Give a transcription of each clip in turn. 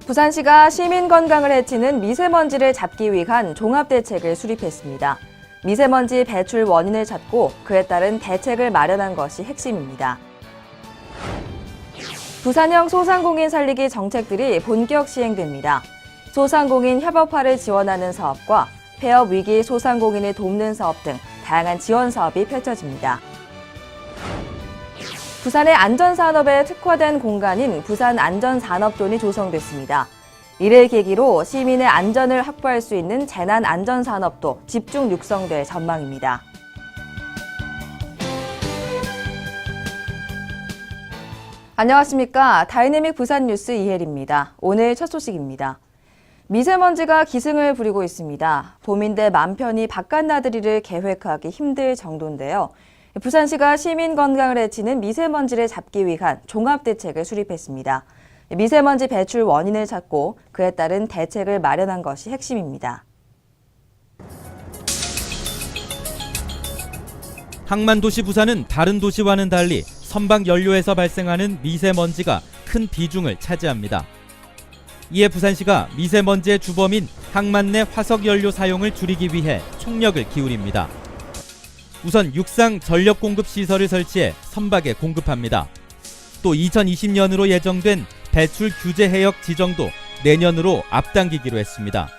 부산시가 시민 건강을 해치는 미세먼지를 잡기 위한 종합대책을 수립했습니다. 미세먼지 배출 원인을 찾고 그에 따른 대책을 마련한 것이 핵심입니다. 부산형 소상공인 살리기 정책들이 본격 시행됩니다. 소상공인 협업화를 지원하는 사업과 폐업 위기 소상공인을 돕는 사업 등 다양한 지원 사업이 펼쳐집니다. 부산의 안전산업에 특화된 공간인 부산안전산업존이 조성됐습니다. 이를 계기로 시민의 안전을 확보할 수 있는 재난안전산업도 집중 육성될 전망입니다. 안녕하십니까. 다이내믹 부산 뉴스 이혜리입니다. 오늘 첫 소식입니다. 미세먼지가 기승을 부리고 있습니다. 봄인데 맘 편히 바깥 나들이를 계획하기 힘들 정도인데요. 부산시가 시민 건강을 해치는 미세먼지를 잡기 위한 종합대책을 수립했습니다. 미세먼지 배출 원인을 찾고 그에 따른 대책을 마련한 것이 핵심입니다. 항만도시 부산은 다른 도시와는 달리 선박 연료에서 발생하는 미세먼지가 큰 비중을 차지합니다. 이에 부산시가 미세먼지의 주범인 항만 내 화석연료 사용을 줄이기 위해 총력을 기울입니다. 우선 육상 전력 공급 시설을 설치해 선박에 공급합니다. 또 2020년으로 예정된 배출 규제 해역 지정도 내년으로 앞당기기로 했습니다.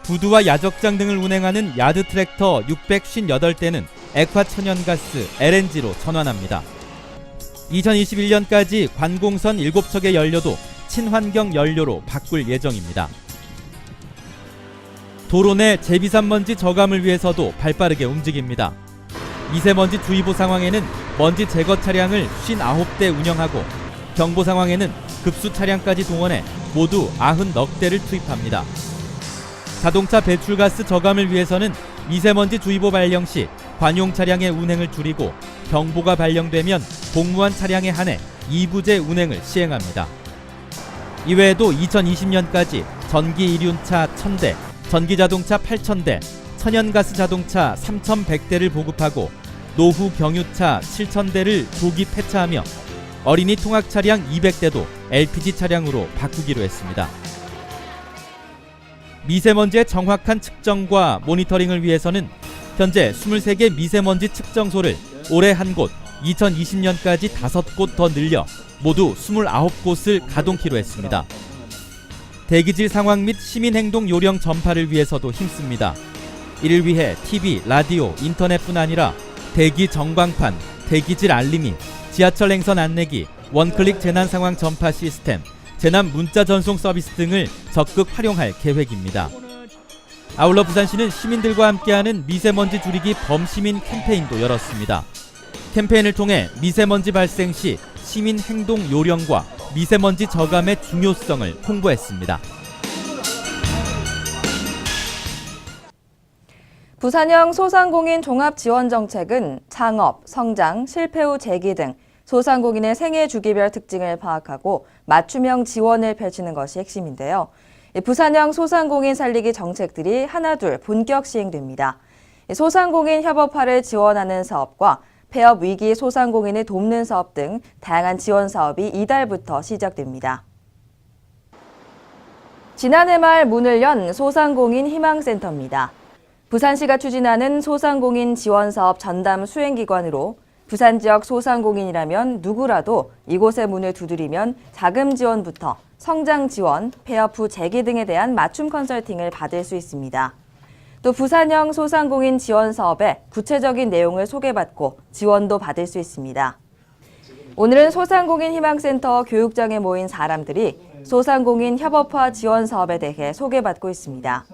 부두와 야적장 등을 운행하는 야드 트랙터 658대는 액화 천연가스 LNG로 전환합니다. 2021년까지 관공선 7척의 연료도 친환경 연료로 바꿀 예정입니다. 도로 내 제비산먼지 저감을 위해서도 발빠르게 움직입니다. 미세먼지 주의보 상황에는 먼지 제거 차량을 59대 운영하고 경보 상황에는 급수 차량까지 동원해 모두 90넉 대를 투입합니다. 자동차 배출가스 저감을 위해서는 미세먼지 주의보 발령 시 관용 차량의 운행을 줄이고 경보가 발령되면 공무원 차량에 한해 2부제 운행을 시행합니다. 이외에도 2020년까지 전기 이륜차 1000대, 전기자동차 8000대, 천연가스 자동차 3100대를 보급하고 노후 경유차 7000대를 조기 폐차하며 어린이 통학 차량 200대도 LPG 차량으로 바꾸기로 했습니다. 미세먼지의 정확한 측정과 모니터링을 위해서는 현재 23개 미세먼지 측정소를 올해 1곳, 2020년까지 5곳 더 늘려 모두 29곳을 가동키로 했습니다. 대기질 상황 및 시민행동 요령 전파를 위해서도 힘씁니다. 이를 위해 TV, 라디오, 인터넷뿐 아니라 대기 전광판, 대기질 알림이, 지하철 행선 안내기, 원클릭 재난상황 전파 시스템, 재난 문자 전송 서비스 등을 적극 활용할 계획입니다. 아울러 부산시는 시민들과 함께하는 미세먼지 줄이기 범시민 캠페인도 열었습니다. 캠페인을 통해 미세먼지 발생 시 시민 행동 요령과 미세먼지 저감의 중요성을 홍보했습니다. 부산형 소상공인 종합지원정책은 창업, 성장, 실패 후 재기 등 소상공인의 생애 주기별 특징을 파악하고 맞춤형 지원을 펼치는 것이 핵심인데요. 부산형 소상공인 살리기 정책들이 하나둘 본격 시행됩니다. 소상공인 협업화를 지원하는 사업과 폐업 위기 소상공인을 돕는 사업 등 다양한 지원 사업이 이달부터 시작됩니다. 지난해 말 문을 연 소상공인 희망센터입니다. 부산시가 추진하는 소상공인 지원사업 전담 수행기관으로 부산 지역 소상공인이라면 누구라도 이곳의 문을 두드리면 자금 지원부터 성장 지원, 폐업 후 재기 등에 대한 맞춤 컨설팅을 받을 수 있습니다. 또 부산형 소상공인 지원 사업의 구체적인 내용을 소개받고 지원도 받을 수 있습니다. 오늘은 소상공인 희망센터 교육장에 모인 사람들이 소상공인 협업화 지원 사업에 대해 소개받고 있습니다.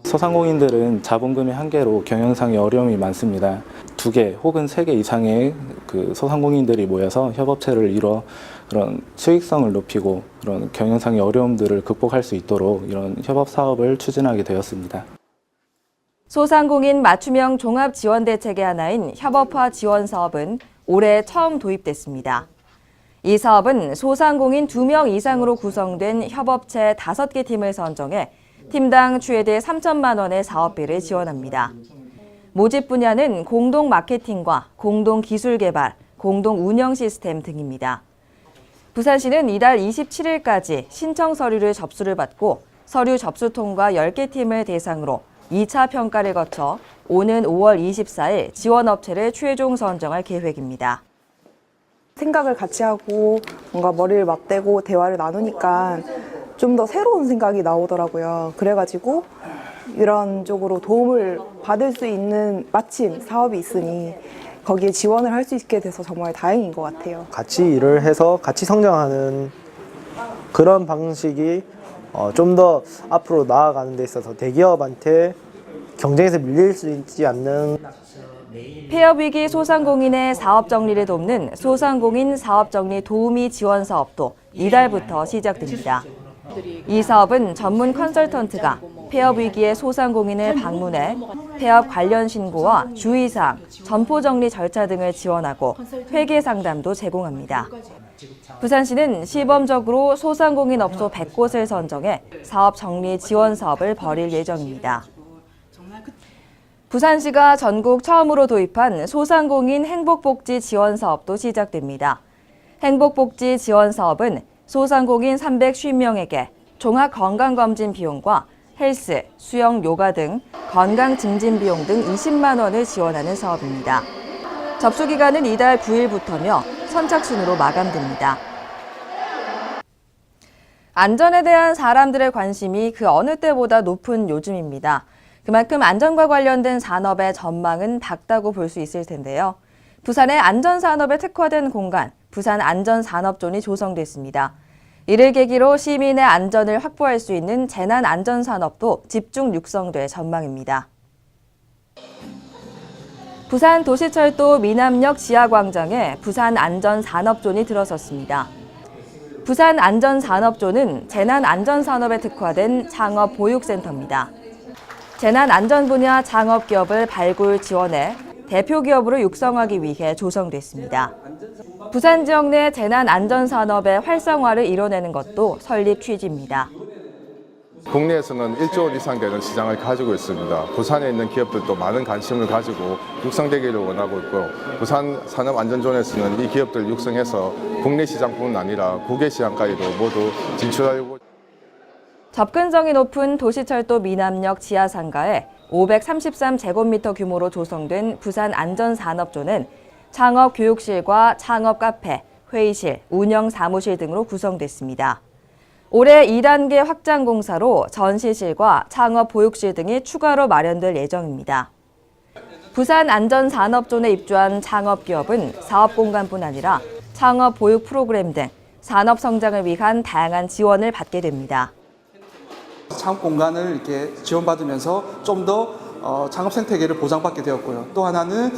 소상공인들은 자본금의 한계로 경영상의 어려움이 많습니다. 2개 혹은 3개 이상의 소상공인들이 모여서 협업체를 이뤄 그런 수익성을 높이고 그런 경영상의 어려움들을 극복할 수 있도록 이런 협업 사업을 추진하게 되었습니다. 소상공인 맞춤형 종합지원대책의 하나인 협업화 지원 사업은 올해 처음 도입됐습니다. 이 사업은 소상공인 2명 이상으로 구성된 협업체 5개 팀을 선정해 팀당 최대 3천만 원의 사업비를 지원합니다. 모집 분야는 공동 마케팅과 공동 기술 개발, 공동 운영 시스템 등입니다. 부산시는 이달 27일까지 신청 서류를 접수를 받고 서류 접수 통과 10개 팀을 대상으로 2차 평가를 거쳐 오는 5월 24일 지원업체를 최종 선정할 계획입니다. 생각을 같이 하고 뭔가 머리를 맞대고 대화를 나누니까 좀 더 새로운 생각이 나오더라고요. 그래가지고 이런 쪽으로 도움을 받을 수 있는 마침 사업이 있으니 거기에 지원을 할 수 있게 돼서 정말 다행인 것 같아요. 같이 일을 해서 같이 성장하는 그런 방식이 좀 더 앞으로 나아가는 데 있어서 대기업한테 경쟁에서 밀릴 수 있지 않는 폐업위기 소상공인의 사업 정리를 돕는 소상공인 사업정리 도우미 지원 사업도 이달부터 시작됩니다. 이 사업은 전문 컨설턴트가 폐업 위기의 소상공인을 방문해 폐업 관련 신고와 주의사항, 점포 정리 절차 등을 지원하고 회계 상담도 제공합니다. 부산시는 시범적으로 소상공인 업소 100곳을 선정해 사업 정리 지원 사업을 벌일 예정입니다. 부산시가 전국 처음으로 도입한 소상공인 행복복지 지원 사업도 시작됩니다. 행복복지 지원 사업은 소상공인 350명에게 종합건강검진 비용과 헬스, 수영, 요가 등 건강 증진 비용 등 20만 원을 지원하는 사업입니다. 접수 기간은 이달 9일부터며 선착순으로 마감됩니다. 안전에 대한 사람들의 관심이 그 어느 때보다 높은 요즘입니다. 그만큼 안전과 관련된 산업의 전망은 밝다고 볼 수 있을 텐데요. 부산의 안전산업에 특화된 공간, 부산안전산업존이 조성됐습니다. 이를 계기로 시민의 안전을 확보할 수 있는 재난안전산업도 집중 육성될 전망입니다. 부산도시철도 미남역 지하광장에 부산안전산업존이 들어섰습니다. 부산안전산업존은 재난안전산업에 특화된 창업보육센터입니다. 재난안전 분야 창업기업을 발굴 지원해 대표기업으로 육성하기 위해 조성됐습니다. 부산 지역 내 재난안전산업의 활성화를 이뤄내는 것도 설립 취지입니다. 국내에서는 1조 원 이상 되는 시장을 가지고 있습니다. 부산에 있는 기업들도 많은 관심을 가지고 육성되기를 원하고 있고 부산 산업안전존에서는 이 기업들을 육성해서 국내 시장뿐만 아니라 국외 시장까지도 모두 진출하려고. 접근성이 높은 도시철도 미남역 지하상가에 533제곱미터 규모로 조성된 부산안전산업존은 창업교육실과 창업카페, 회의실, 운영사무실 등으로 구성됐습니다. 올해 2단계 확장 공사로 전시실과 창업보육실 등이 추가로 마련될 예정입니다. 부산안전산업존에 입주한 창업기업은 사업공간뿐 아니라 창업보육 프로그램 등 산업 성장을 위한 다양한 지원을 받게 됩니다. 창업 공간을 이렇게 지원받으면서 좀 더 창업 생태계를 보장받게 되었고요. 또 하나는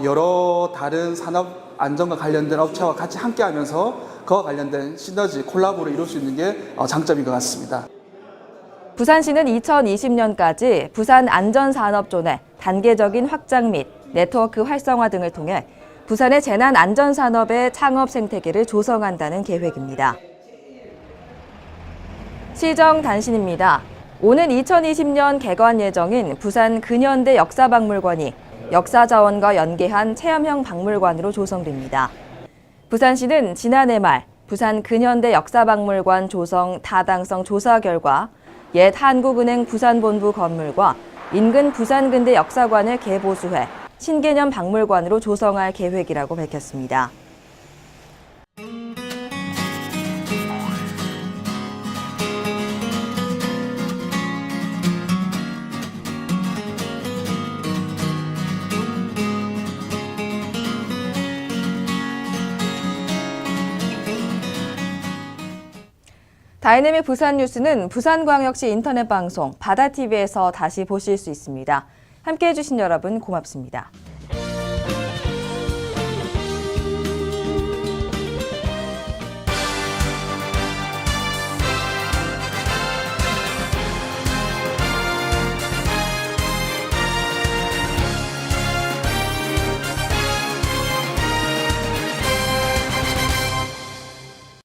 여러 다른 산업 안전과 관련된 업체와 같이 함께하면서 그와 관련된 시너지, 콜라보를 이룰 수 있는 게 장점인 것 같습니다. 부산시는 2020년까지 부산안전산업존의 단계적인 확장 및 네트워크 활성화 등을 통해 부산의 재난안전산업의 창업 생태계를 조성한다는 계획입니다. 시정 단신입니다. 오는 2020년 개관 예정인 부산 근현대 역사박물관이 역사자원과 연계한 체험형 박물관으로 조성됩니다. 부산시는 지난해 말 부산 근현대 역사박물관 조성 타당성 조사 결과 옛 한국은행 부산본부 건물과 인근 부산근대 역사관을 개보수해 신개념 박물관으로 조성할 계획이라고 밝혔습니다. 다이내믹 부산 뉴스는 부산광역시 인터넷 방송 바다TV에서 다시 보실 수 있습니다. 함께해 주신 여러분 고맙습니다.